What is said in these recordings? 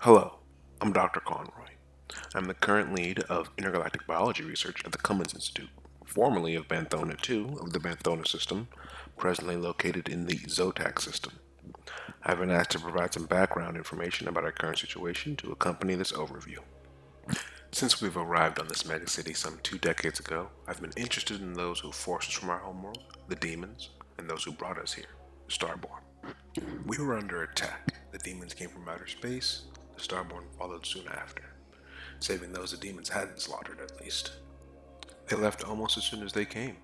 Hello, I'm Dr. Conroy. I'm the current lead of intergalactic biology research at the Cummins Institute, formerly of Banthona 2 of the Banthona system, presently located in the Zotac system. I've been asked to provide some background information about our current situation to accompany this overview. Since we've arrived on this megacity some 2 decades ago, I've been interested in those who forced us from our homeworld, the demons, and those who brought us here, the Starborn. We were under attack. The demons came from outer space, the Starborn followed soon after, saving those the demons hadn't slaughtered at least. They left almost as soon as they came.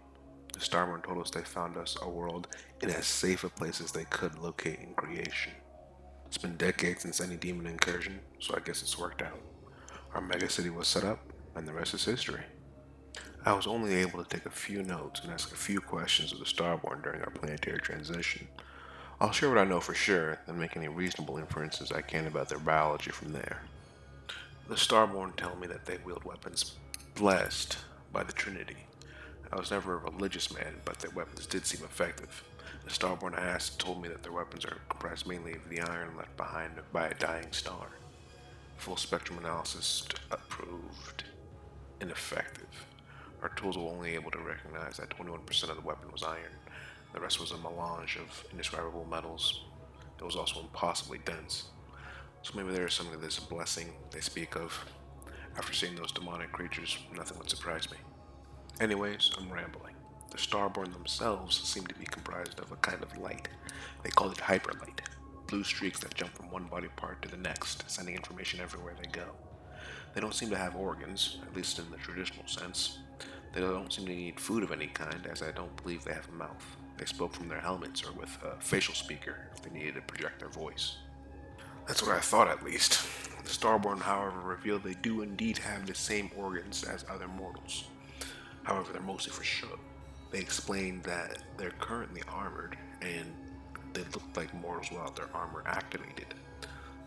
The Starborn told us they found us a world in as safe a place as they could locate in creation. It's been decades since any demon incursion, so I guess it's worked out. Our megacity was set up, and the rest is history. I was only able to take a few notes and ask a few questions of the Starborn during our planetary transition. I'll share what I know for sure, then make any reasonable inferences I can about their biology from there. The Starborn tell me that they wield weapons blessed by the Trinity. I was never a religious man, but their weapons did seem effective. The Starborn I asked told me that their weapons are comprised mainly of the iron left behind by a dying star. Full spectrum analysis proved ineffective. Our tools were only able to recognize that 21% of the weapon was iron. The rest was a melange of indescribable metals. It was also impossibly dense. So maybe there is something to this blessing they speak of. After seeing those demonic creatures, nothing would surprise me. Anyways, I'm rambling. The Starborn themselves seem to be comprised of a kind of light. They call it hyperlight. Blue streaks that jump from one body part to the next, sending information everywhere they go. They don't seem to have organs, at least in the traditional sense. They don't seem to need food of any kind, as I don't believe they have a mouth. They spoke from their helmets or with a facial speaker if they needed to project their voice. That's what I thought, at least. The Starborn, however, revealed they do indeed have the same organs as other mortals. However, they're mostly for show. They explained that they're currently armored, and they look like mortals without their armor activated.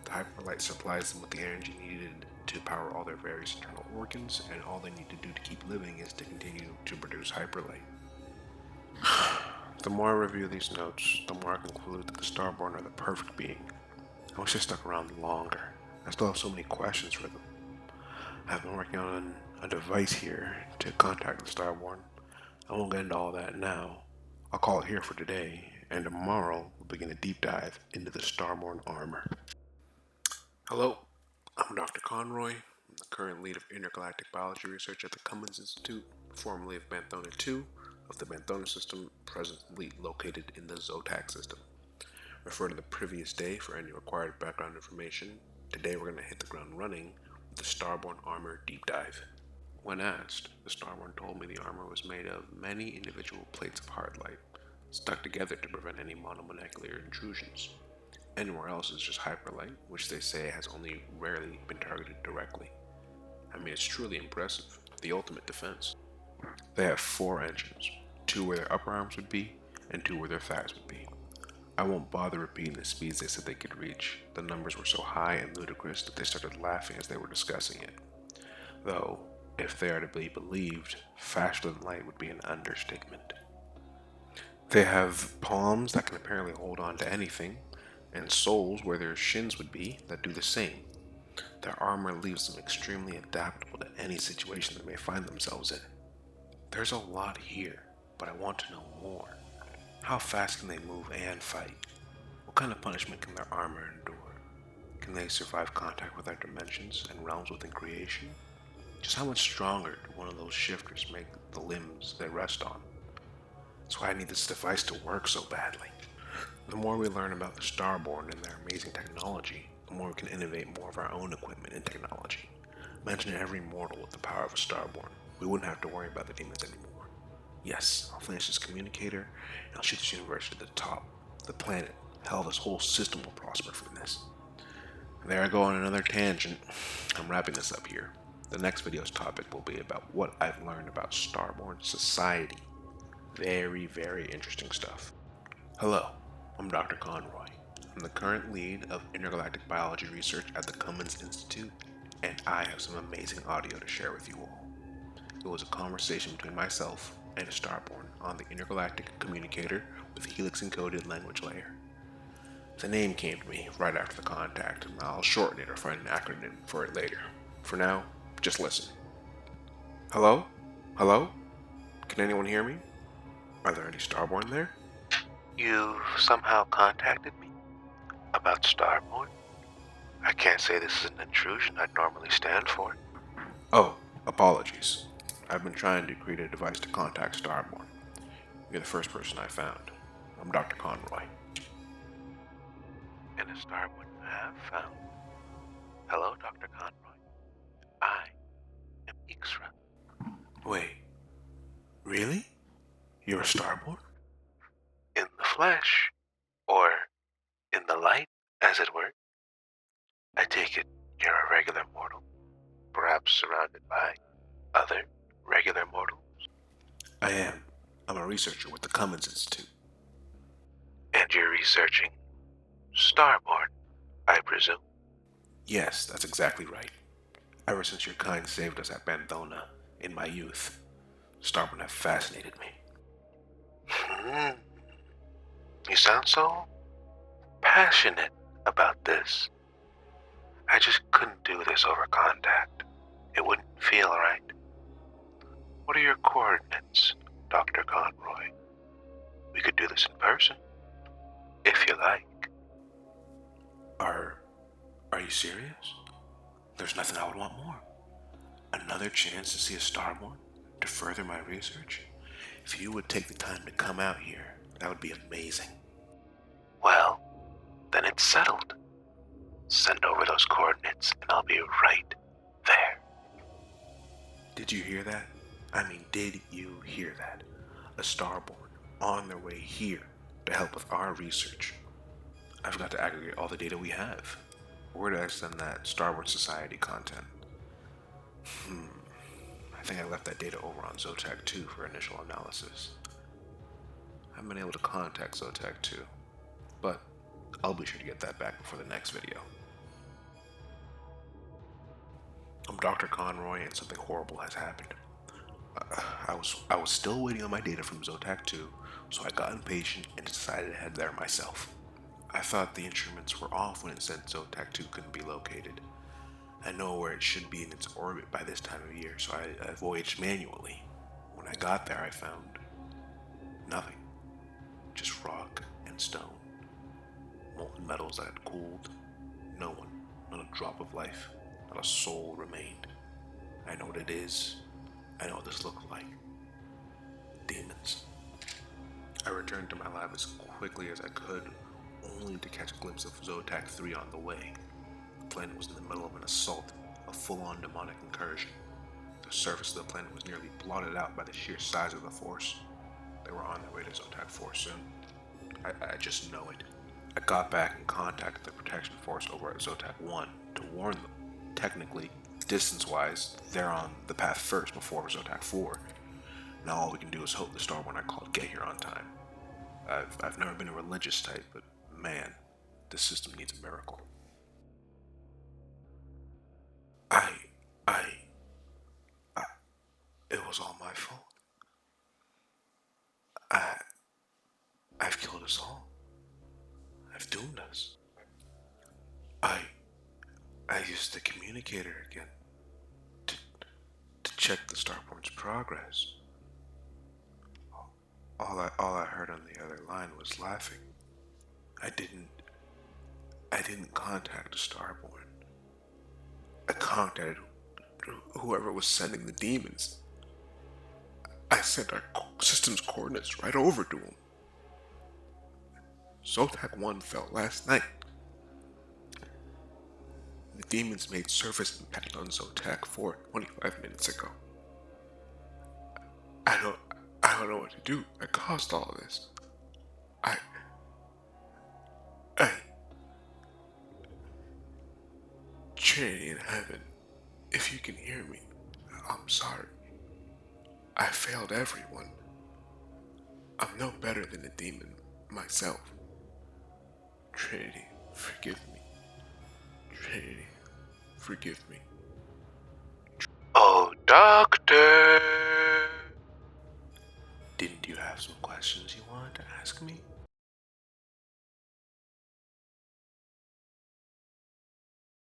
The hyperlight supplies them with the energy needed to power all their various internal organs, and all they need to do to keep living is to continue to produce hyperlight. The more I review these notes, the more I conclude that the Starborn are the perfect being. I wish I stuck around longer. I still have so many questions for them. I've been working on a device here to contact the Starborn. I won't get into all that now. I'll call it here for today, and tomorrow we'll begin a deep dive into the Starborn armor. Hello, I'm Dr. Conroy. I'm the current lead of intergalactic biology research at the Cummins Institute, formerly of Banthona 2 of the Banthona system, presently located in the Zotac system. Refer to the previous day for any required background information. Today we're going to hit the ground running with the Starborn armor deep dive. When asked, the Starborn told me the armor was made of many individual plates of hard light, stuck together to prevent any monomolecular intrusions. Anywhere else is just hyperlight, which they say has only rarely been targeted directly. I mean, it's truly impressive. The ultimate defense. They have 4 engines, 2 where their upper arms would be, and 2 where their thighs would be. I won't bother repeating the speeds they said they could reach. The numbers were so high and ludicrous that they started laughing as they were discussing it. Though, if they are to be believed, faster than light would be an understatement. They have palms that can apparently hold on to anything, and soles where their shins would be that do the same. Their armor leaves them extremely adaptable to any situation they may find themselves in. There's a lot here, but I want to know more. How fast can they move and fight? What kind of punishment can their armor endure? Can they survive contact with other dimensions and realms within creation? Just how much stronger do one of those shifters make the limbs they rest on? That's why I need this device to work so badly. The more we learn about the Starborn and their amazing technology, the more we can innovate more of our own equipment and technology. Imagine every mortal with the power of a Starborn. We wouldn't have to worry about the demons anymore. Yes, I'll finish this communicator, and I'll shoot this universe to the top. The planet. Hell, this whole system will prosper from this. There I go on another tangent. I'm wrapping this up here. The next video's topic will be about what I've learned about Starborn society. Very, very interesting stuff. Hello, I'm Dr. Conroy. I'm the current lead of intergalactic biology research at the Cummins Institute, and I have some amazing audio to share with you all. It was a conversation between myself and a Starborn on the intergalactic communicator with Helix encoded language layer. The name came to me right after the contact, and I'll shorten it or find an acronym for it later. For now, just listen. Hello? Hello? Can anyone hear me? Are there any Starborn there? You've somehow contacted me about Starborn? I can't say this is an intrusion I'd normally stand for. Oh, apologies. I've been trying to create a device to contact Starborn. You're the first person I found. I'm Dr. Conroy. And a Starborn you have found. Hello, Dr. Conroy. I am Ixra. Wait, really? You're a Starborn? In the flesh, or in the light, as it were. I take it you're a regular mortal, perhaps surrounded by other regular mortals. I am. I'm a researcher with the Cummins Institute. And you're researching Starborn, I presume. Yes, that's exactly right. Ever since your kind saved us at Bandona in my youth, Starborn have fascinated me. You sound so passionate about this. I just couldn't do this over contact. It wouldn't feel right. What are your coordinates, Dr. Conroy? We could do this in person, if you like. Are you serious? There's nothing I would want more. Another chance to see a Starborn? To further my research? If you would take the time to come out here, that would be amazing. Well, then it's settled. Send over those coordinates and I'll be right there. Did you hear that? I mean, did you hear that? A Starborn on their way here to help with our research. I've got to aggregate all the data we have. Where do I send that Starborn Society content? I think I left that data over on Zotac 2 for initial analysis. I haven't been able to contact Zotac 2, but I'll be sure to get that back before the next video. I'm Dr. Conroy and something horrible has happened. I was still waiting on my data from Zotac 2, so I got impatient and decided to head there myself. I thought the instruments were off when it said Zotac 2 couldn't be located. I know where it should be in its orbit by this time of year, so I voyaged manually. When I got there, I found nothing. Just rock and stone. Molten metals that had cooled. No one, not a drop of life, not a soul remained. I know what it is. I know what this looked like. Demons. I returned to my lab as quickly as I could, only to catch a glimpse of Zotac 3 on the way. The planet was in the middle of an assault, a full-on demonic incursion. The surface of the planet was nearly blotted out by the sheer size of the force. They were on their way to Zotac 4 soon. I just know it. I got back and contacted the protection force over at Zotac 1 to warn them. Technically, distance-wise, they're on the path first before Zotac 4. Now all we can do is hope the Starborn I called get here on time. I've never been a religious type, but man, this system needs a miracle. It was all my fault. I've killed us all. I've doomed us. I used the communicator again to check the Starborn's progress. All I heard on the other line was laughing. I didn't contact the Starborn. I contacted whoever was sending the demons. I sent our system's coordinates right over to him. Zotac 1 fell last night. The demons made surface impact on Zotac 4 25 minutes ago. I don't know what to do. I caused all of this. Trinity in heaven, if you can hear me, I'm sorry. I failed everyone. I'm no better than a demon myself. Trinity, forgive me. Trinity, forgive me. Oh, Doctor! Didn't you have some questions you wanted to ask me?